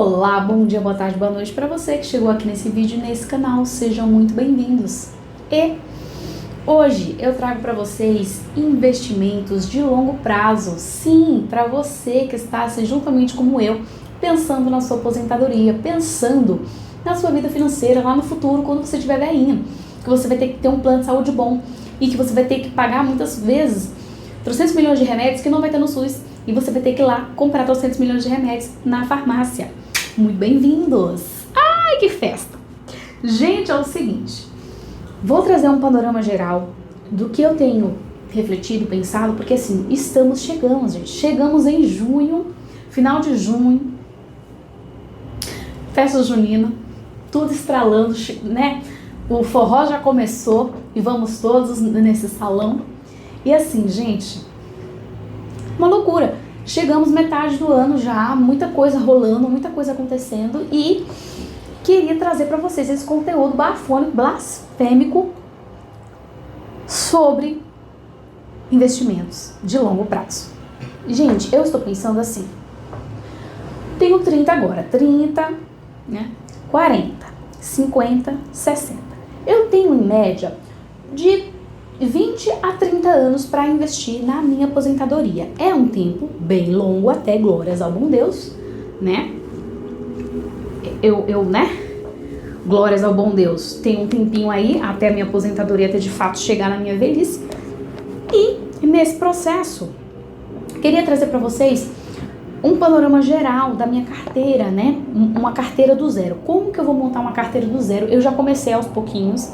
Olá, bom dia, boa tarde, boa noite para você que chegou aqui nesse vídeo, nesse canal. Sejam muito bem-vindos. E hoje eu trago para vocês investimentos de longo prazo. Sim, para você que está, assim, juntamente como eu, pensando na sua aposentadoria, pensando na sua vida financeira lá no futuro, quando você estiver velhinha, que você vai ter que ter um plano de saúde bom e que você vai ter que pagar muitas vezes 300 milhões de remédios que não vai ter no SUS e você vai ter que ir lá comprar 300 milhões de remédios na farmácia. Muito bem-vindos! Ai, que festa! Gente, é o seguinte, vou trazer um panorama geral do que eu tenho refletido, pensado, porque assim, chegamos em junho, final de junho, festa junina, tudo estralando, né? O forró já começou e vamos todos nesse salão. E assim, gente, uma loucura. Chegamos metade do ano já, muita coisa rolando, muita coisa acontecendo e queria trazer para vocês esse conteúdo bafônico, blasfêmico sobre investimentos de longo prazo. Gente, eu estou pensando assim, tenho 30 agora, 30, né, 40, 50, 60. Eu tenho em média de 20 a 30 anos para investir na minha aposentadoria. É um tempo bem longo, até glórias ao bom Deus, né? Né? Glórias ao bom Deus. Tem um tempinho aí até a minha aposentadoria ter de fato chegar na minha velhice. E nesse processo, queria trazer para vocês um panorama geral da minha carteira, né? Uma carteira do zero. Como que eu vou montar uma carteira do zero? Eu já comecei aos pouquinhos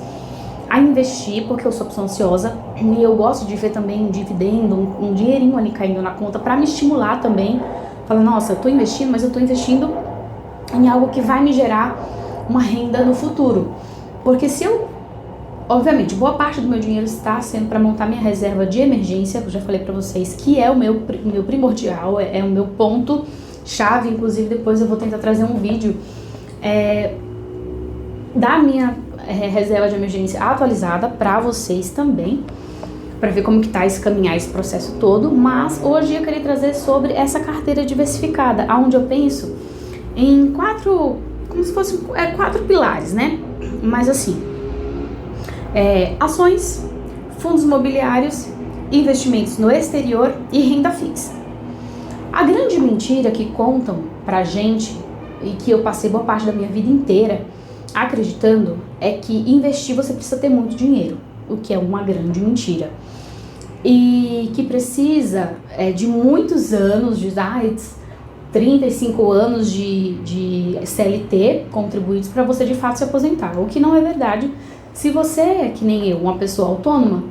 a investir, porque eu sou pessoa ansiosa e eu gosto de ver também um dividendo, um dinheirinho ali caindo na conta para me estimular também. Falar, nossa, eu tô investindo, mas eu tô investindo em algo que vai me gerar uma renda no futuro. Porque se eu, obviamente, boa parte do meu dinheiro está sendo para montar minha reserva de emergência, que eu já falei para vocês, que é o meu primordial, é o meu ponto chave. Inclusive depois eu vou tentar trazer um vídeo da minha reserva de emergência atualizada para vocês também, para ver como que tá caminhar esse processo todo. Mas hoje eu queria trazer sobre essa carteira diversificada, onde eu penso em quatro pilares, né? Mas assim, ações, fundos imobiliários, investimentos no exterior e renda fixa. A grande mentira que contam pra gente, e que eu passei boa parte da minha vida inteira acreditando, é que investir você precisa ter muito dinheiro, o que é uma grande mentira. E que precisa de muitos anos, de 35 anos de CLT contribuídos para você de fato se aposentar, o que não é verdade. Se você é que nem eu, uma pessoa autônoma,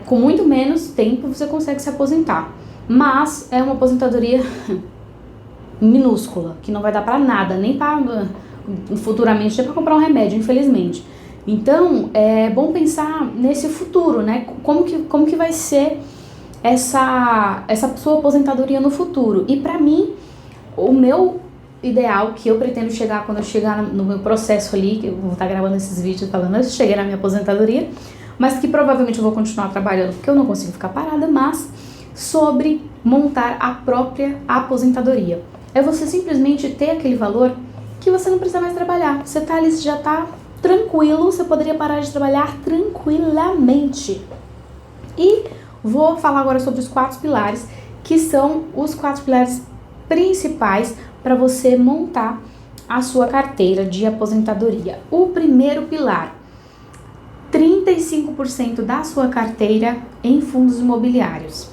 com muito menos tempo você consegue se aposentar, mas é uma aposentadoria minúscula, que não vai dar para nada, nem para futuramente, nem para comprar um remédio, infelizmente. Então, é bom pensar nesse futuro, né? Como que vai ser essa sua aposentadoria no futuro. E para mim, o meu ideal, que eu pretendo chegar quando eu chegar no meu processo ali, que eu vou estar gravando esses vídeos falando, eu cheguei na minha aposentadoria, mas que provavelmente eu vou continuar trabalhando, porque eu não consigo ficar parada, mas sobre montar a própria aposentadoria. É você simplesmente ter aquele valor que você não precisa mais trabalhar. Você tá ali, você já tá tranquilo, você poderia parar de trabalhar tranquilamente. E vou falar agora sobre os 4 pilares, que são os 4 pilares principais para você montar a sua carteira de aposentadoria. O primeiro pilar, 35% da sua carteira em fundos imobiliários.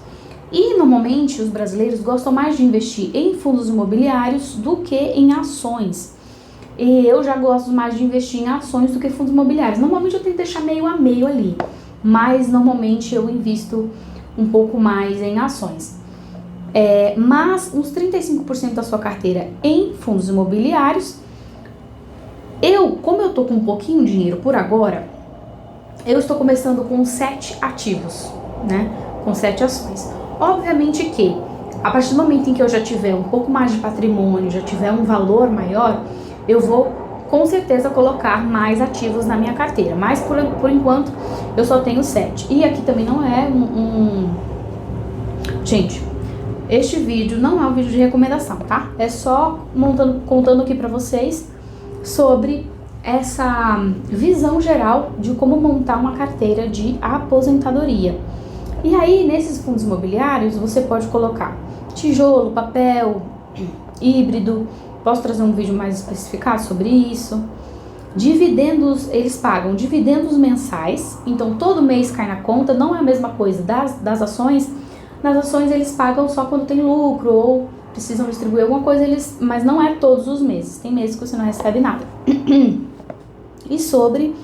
E normalmente os brasileiros gostam mais de investir em fundos imobiliários do que em ações. E eu já gosto mais de investir em ações do que fundos imobiliários. Normalmente eu tento deixar meio a meio ali, mas normalmente eu invisto um pouco mais em ações. Mas uns 35% da sua carteira em fundos imobiliários. Como eu tô com um pouquinho de dinheiro por agora, eu estou começando com 7 ativos, né? Com 7 ações. Obviamente que a partir do momento em que eu já tiver um pouco mais de patrimônio, já tiver um valor maior, eu vou com certeza colocar mais ativos na minha carteira. Mas por enquanto eu só tenho 7. E aqui também não é Gente, este vídeo não é um vídeo de recomendação, tá? É só contando aqui para vocês sobre essa visão geral de como montar uma carteira de aposentadoria. E aí, nesses fundos imobiliários, você pode colocar tijolo, papel, híbrido. Posso trazer um vídeo mais especificado sobre isso. Dividendos, eles pagam dividendos mensais, então todo mês cai na conta, não é a mesma coisa das ações. Nas ações eles pagam só quando tem lucro ou precisam distribuir alguma coisa, mas não é todos os meses, tem meses que você não recebe nada. E sobre...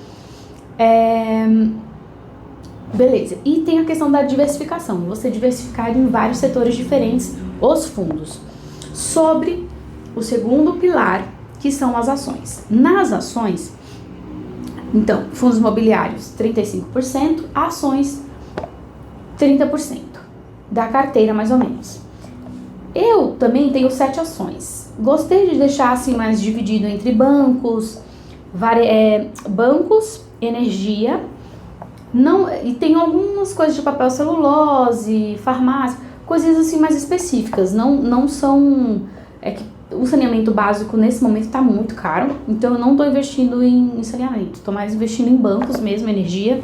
beleza, e tem a questão da diversificação, você diversificar em vários setores diferentes os fundos. Sobre o segundo pilar, que são as ações. Nas ações, então, fundos imobiliários 35%, ações 30% da carteira mais ou menos. Eu também tenho 7 ações. Gostei de deixar assim mais dividido entre bancos, bancos, energia, e tem algumas coisas de papel celulose, farmácia, coisas assim mais específicas. Não são... que o saneamento básico nesse momento está muito caro, então eu não estou investindo em saneamento, estou mais investindo em bancos mesmo, energia.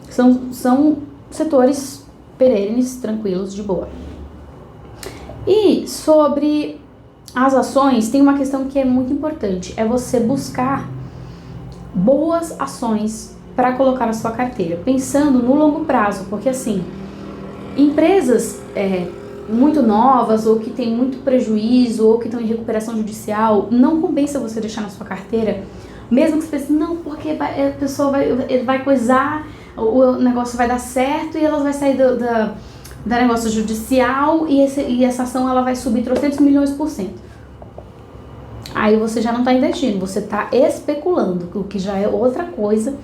São setores perenes, tranquilos, de boa. E sobre as ações, tem uma questão que é muito importante, é você buscar boas ações para colocar na sua carteira, pensando no longo prazo, porque assim, empresas muito novas, ou que tem muito prejuízo, ou que estão em recuperação judicial, não compensa você deixar na sua carteira, mesmo que você pense, não, porque a pessoa vai coisar, o negócio vai dar certo e ela vai sair da negócio judicial e essa ação ela vai subir 300 milhões por cento. Aí você já não está investindo, você está especulando, o que já é outra coisa,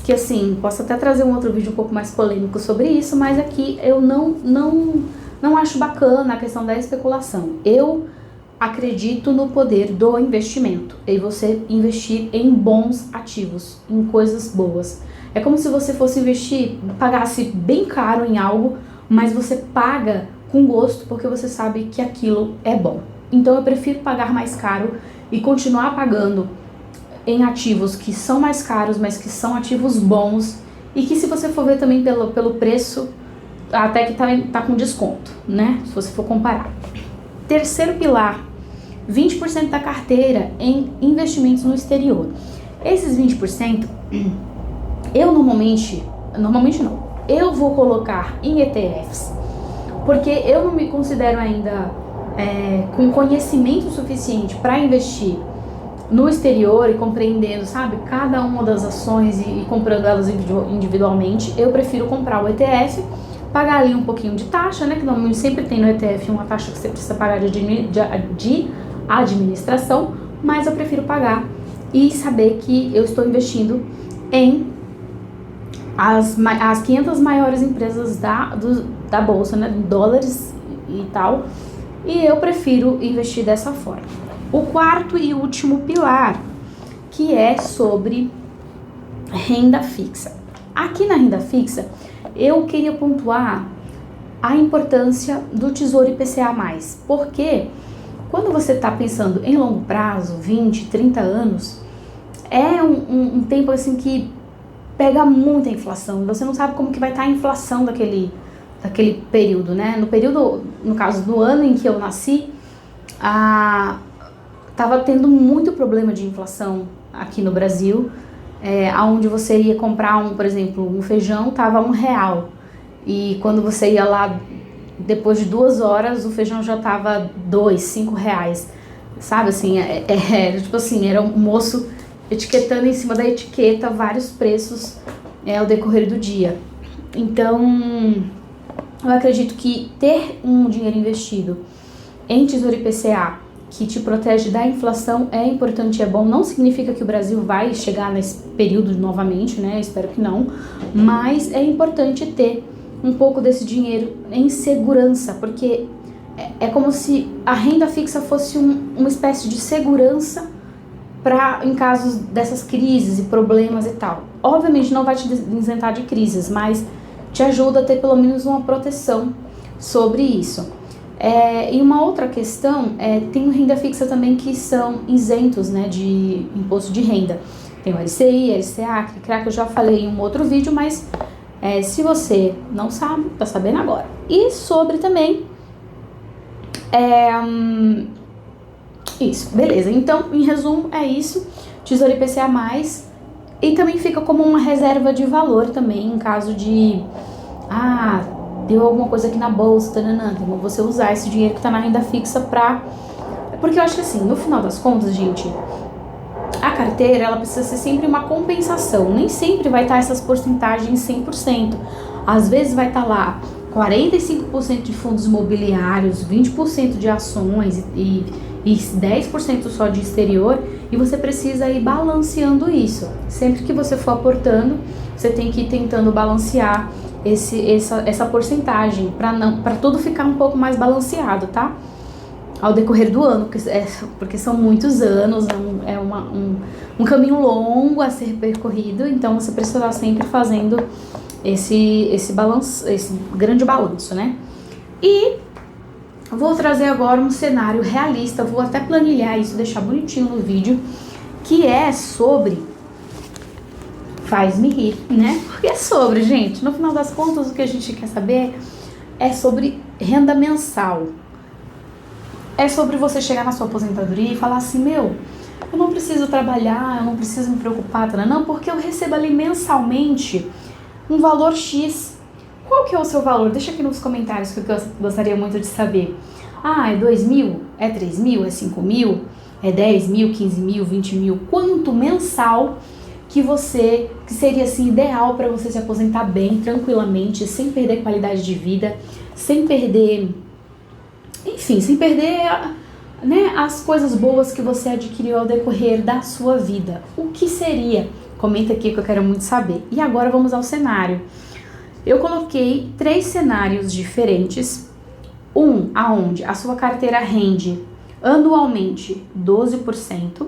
que assim, posso até trazer um outro vídeo um pouco mais polêmico sobre isso, mas aqui eu não acho bacana a questão da especulação. Eu acredito no poder do investimento e você investir em bons ativos, em coisas boas. É como se você fosse investir, pagasse bem caro em algo, mas você paga com gosto porque você sabe que aquilo é bom. Então eu prefiro pagar mais caro e continuar pagando em ativos que são mais caros, mas que são ativos bons e que, se você for ver também pelo preço, até que tá com desconto, né? Se você for comparar. Terceiro pilar, 20% da carteira em investimentos no exterior. Esses 20%, eu normalmente não, eu vou colocar em ETFs, porque eu não me considero ainda com conhecimento suficiente para investir no exterior e compreendendo, sabe, cada uma das ações e comprando elas individualmente. Eu prefiro comprar o ETF, pagar ali um pouquinho de taxa, né, que normalmente sempre tem no ETF uma taxa que você precisa pagar de administração, mas eu prefiro pagar e saber que eu estou investindo em as 500 maiores empresas da bolsa, né, em dólares e tal, e eu prefiro investir dessa forma. O quarto e último pilar, que é sobre renda fixa. Aqui na renda fixa, eu queria pontuar a importância do Tesouro IPCA+, porque quando você está pensando em longo prazo, 20, 30 anos, é um tempo assim que pega muita inflação, você não sabe como que vai estar a inflação daquele período, né? No caso do ano em que eu nasci, estava tendo muito problema de inflação aqui no Brasil, onde você ia comprar por exemplo, um feijão estava R$1, e quando você ia lá, depois de 2 horas, o feijão já estava R$2, R$5, sabe, assim, tipo assim, era um moço etiquetando em cima da etiqueta vários preços ao decorrer do dia. Então, eu acredito que ter um dinheiro investido em Tesouro IPCA, que te protege da inflação, é importante, é bom. Não significa que o Brasil vai chegar nesse período novamente, né? Espero que não. Mas é importante ter um pouco desse dinheiro em segurança, porque é como se a renda fixa fosse uma espécie de segurança em casos dessas crises e problemas e tal. Obviamente não vai te isentar de crises, mas te ajuda a ter pelo menos uma proteção sobre isso. E uma outra questão, tem renda fixa também que são isentos, né, de imposto de renda. Tem o LCI, LCA, CRA, que eu já falei em um outro vídeo, mas se você não sabe, tá sabendo agora. E sobre também, isso, beleza. Então, em resumo, é isso. Tesouro IPCA+, e também fica como uma reserva de valor também, em caso de, deu alguma coisa aqui na bolsa, tananã, então você usar esse dinheiro que tá na renda fixa porque eu acho que assim, no final das contas, gente, a carteira, ela precisa ser sempre uma compensação, nem sempre vai estar essas porcentagens 100%, às vezes vai estar lá 45% de fundos imobiliários, 20% de ações e 10% só de exterior, e você precisa ir balanceando isso. Sempre que você for aportando, você tem que ir tentando balancear essa porcentagem, para tudo ficar um pouco mais balanceado, tá? Ao decorrer do ano, porque são muitos anos, um caminho longo a ser percorrido, então você precisa estar sempre fazendo esse grande balanço, né? E vou trazer agora um cenário realista, vou até planilhar isso, deixar bonitinho no vídeo, que é sobre... Faz-me rir, né? Porque é sobre, gente, no final das contas, o que a gente quer saber é sobre renda mensal. É sobre você chegar na sua aposentadoria e falar assim, eu não preciso trabalhar, eu não preciso me preocupar, não, porque eu recebo ali mensalmente um valor X. Qual que é o seu valor? Deixa aqui nos comentários, que eu gostaria muito de saber. É 2 mil? É 3 mil? É 5 mil? É 10 mil? 15 mil? 20 mil? Quanto mensal que seria assim ideal para você se aposentar bem, tranquilamente, sem perder qualidade de vida, sem perder, enfim, sem perder, né, as coisas boas que você adquiriu ao decorrer da sua vida. O que seria? Comenta aqui que eu quero muito saber. E agora vamos ao cenário. Eu coloquei 3 cenários diferentes. Aonde a sua carteira rende anualmente 12%,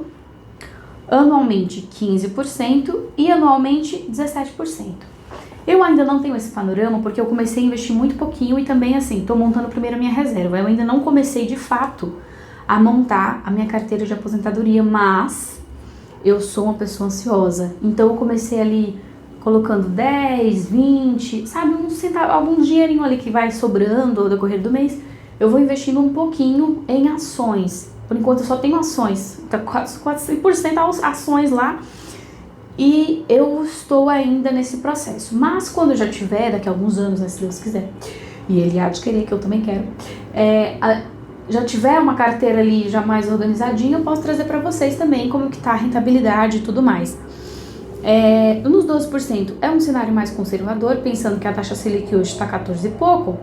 anualmente 15% e anualmente 17%. Eu ainda não tenho esse panorama porque eu comecei a investir muito pouquinho e também assim, tô montando primeiro a minha reserva. Eu ainda não comecei de fato a montar a minha carteira de aposentadoria, mas eu sou uma pessoa ansiosa. Então eu comecei ali colocando 10, 20, sabe, algum dinheirinho ali que vai sobrando ao decorrer do mês. Eu vou investindo um pouquinho em ações. Por enquanto eu só tenho ações, tá quase 100% ações lá, e eu estou ainda nesse processo. Mas quando eu já tiver, daqui a alguns anos, né, se Deus quiser, e Ele há de querer, que eu também quero, já tiver uma carteira ali já mais organizadinha, eu posso trazer para vocês também como que tá a rentabilidade e tudo mais. Nos 12% é um cenário mais conservador, pensando que a taxa Selic hoje está 14 e pouco,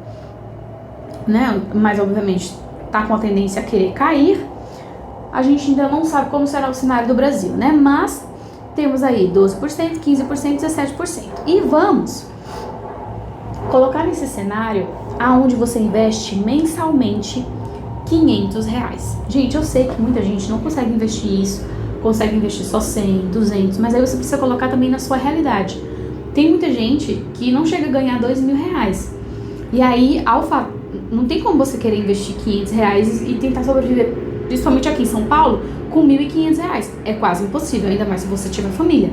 né? Mas obviamente tá com a tendência a querer cair. A gente ainda não sabe como será o cenário do Brasil, né? Mas temos aí 12%, 15%, 17%. E vamos colocar nesse cenário aonde você investe mensalmente R$500. Gente, eu sei que muita gente não consegue investir isso, consegue investir só 100, 200, mas aí você precisa colocar também na sua realidade. Tem muita gente que não chega a ganhar R$2.000. E aí, não tem como você querer investir R$500 e tentar sobreviver, principalmente aqui em São Paulo, com R$1.500. É quase impossível, ainda mais se você tiver família.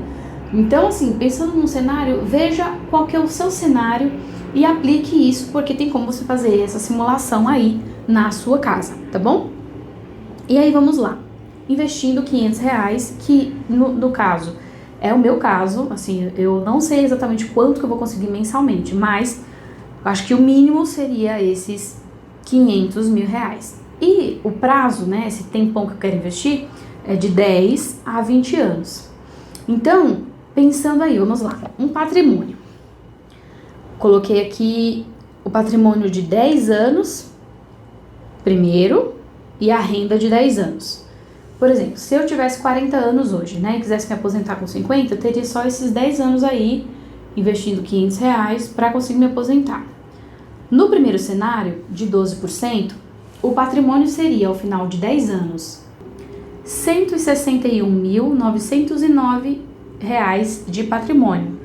Então, assim, pensando num cenário, veja qual que é o seu cenário e aplique isso, porque tem como você fazer essa simulação aí na sua casa, tá bom? E aí, vamos lá. Investindo R$500, que no caso, é o meu caso, assim, eu não sei exatamente quanto que eu vou conseguir mensalmente, mas acho que o mínimo seria esses R$500.000. E o prazo, né, esse tempão que eu quero investir, é de 10 a 20 anos. Então, pensando aí, vamos lá, um patrimônio. Coloquei aqui o patrimônio de 10 anos, primeiro, e a renda de 10 anos. Por exemplo, se eu tivesse 40 anos hoje, né, e quisesse me aposentar com 50, eu teria só esses 10 anos aí, investindo R$500 para conseguir me aposentar. No primeiro cenário, de 12%, o patrimônio seria, ao final de 10 anos, R$161.909 de patrimônio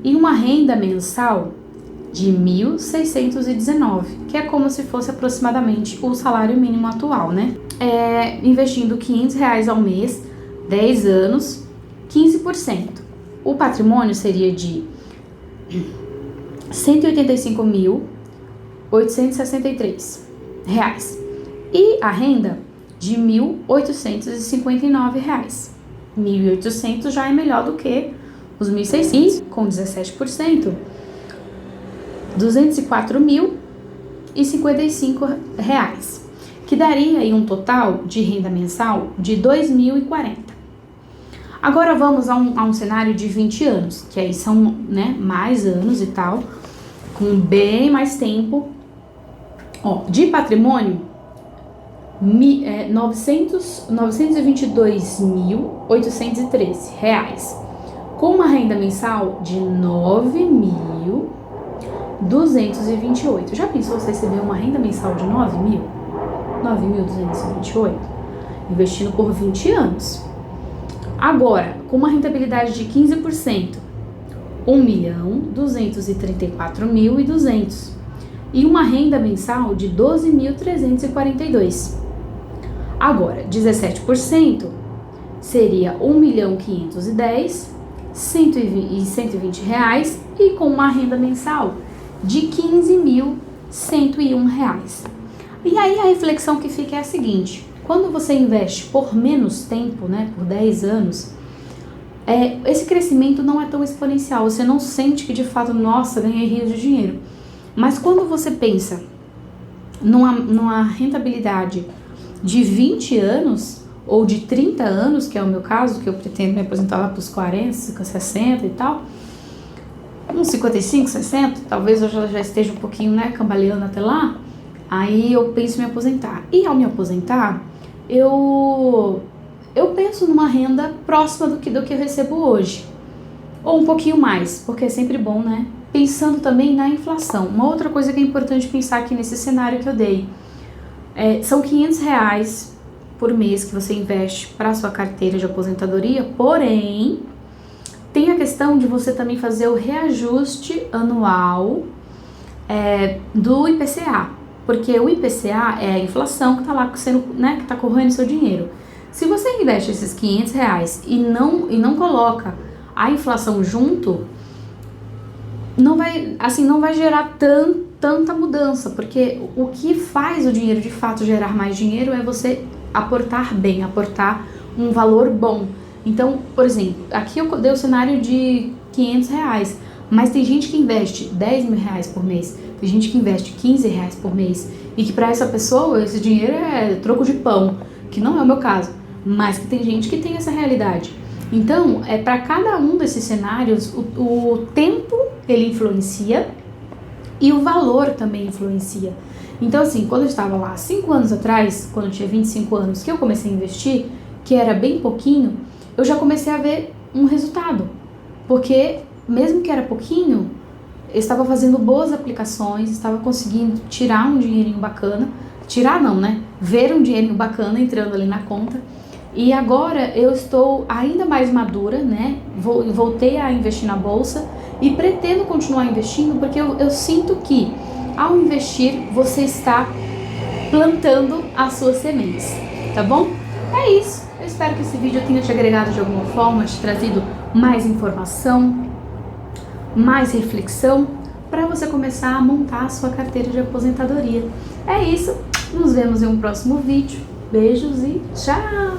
e uma renda mensal de 1.619, que é como se fosse aproximadamente o salário mínimo atual, né? Investindo R$500 ao mês, 10 anos, 15%. O patrimônio seria de R$185.863. E a renda de R$1.859. 1.800 já é melhor do que os 1.600, com 17%, R$204.055, que daria aí um total de renda mensal de R$2.040. Agora vamos a um cenário de 20 anos, que aí são, né, mais anos e tal, com bem mais tempo. De patrimônio, R$922.813, com uma renda mensal de R$9.228. Já pensou você receber uma renda mensal de 9.228? Investindo por 20 anos. Agora, com uma rentabilidade de 15%, R$1.234.200 e uma renda mensal de R$12.342. Agora, 17% seria R$1.510.120 e com uma renda mensal de R$15.101. E aí a reflexão que fica é a seguinte: quando você investe por menos tempo, né, por 10 anos, esse crescimento não é tão exponencial, você não sente que de fato, nossa, ganhei rios de dinheiro. Mas quando você pensa numa rentabilidade de 20 anos ou de 30 anos, que é o meu caso, que eu pretendo me aposentar lá para os 40, 60 e tal, uns 55, 60, talvez eu já esteja um pouquinho, né, cambaleando até lá, aí eu penso em me aposentar. E ao me aposentar, eu penso numa renda próxima do que eu recebo hoje, ou um pouquinho mais, porque é sempre bom, né? Pensando também na inflação. Uma outra coisa que é importante pensar aqui nesse cenário que eu dei, são R$500 por mês que você investe para a sua carteira de aposentadoria, porém, tem a questão de você também fazer o reajuste anual do IPCA, porque o IPCA é a inflação que está lá sendo, né, que está corroendo seu dinheiro. Se você investe esses R$500 e não coloca a inflação junto, não vai gerar tanta mudança, porque o que faz o dinheiro de fato gerar mais dinheiro é você aportar bem, aportar um valor bom. Então, por exemplo, aqui eu dei o cenário de R$500, mas tem gente que investe R$10.000 por mês, tem gente que investe R$15 por mês, e que para essa pessoa esse dinheiro é troco de pão, que não é o meu caso, mas que tem gente que tem essa realidade. Então, para cada um desses cenários, o tempo ele influencia e o valor também influencia. Então, assim, quando eu estava lá 5 anos atrás, quando eu tinha 25 anos, que eu comecei a investir, que era bem pouquinho, eu já comecei a ver um resultado. Porque, mesmo que era pouquinho, eu estava fazendo boas aplicações, estava conseguindo tirar um dinheirinho bacana. Tirar não, né? Ver um dinheirinho bacana entrando ali na conta. E agora eu estou ainda mais madura, né? Voltei a investir na bolsa e pretendo continuar investindo, porque eu sinto que ao investir você está plantando as suas sementes, tá bom? É isso. Eu espero que esse vídeo tenha te agregado de alguma forma, te trazido mais informação, mais reflexão, para você começar a montar a sua carteira de aposentadoria. É isso. Nos vemos em um próximo vídeo. Beijos e tchau!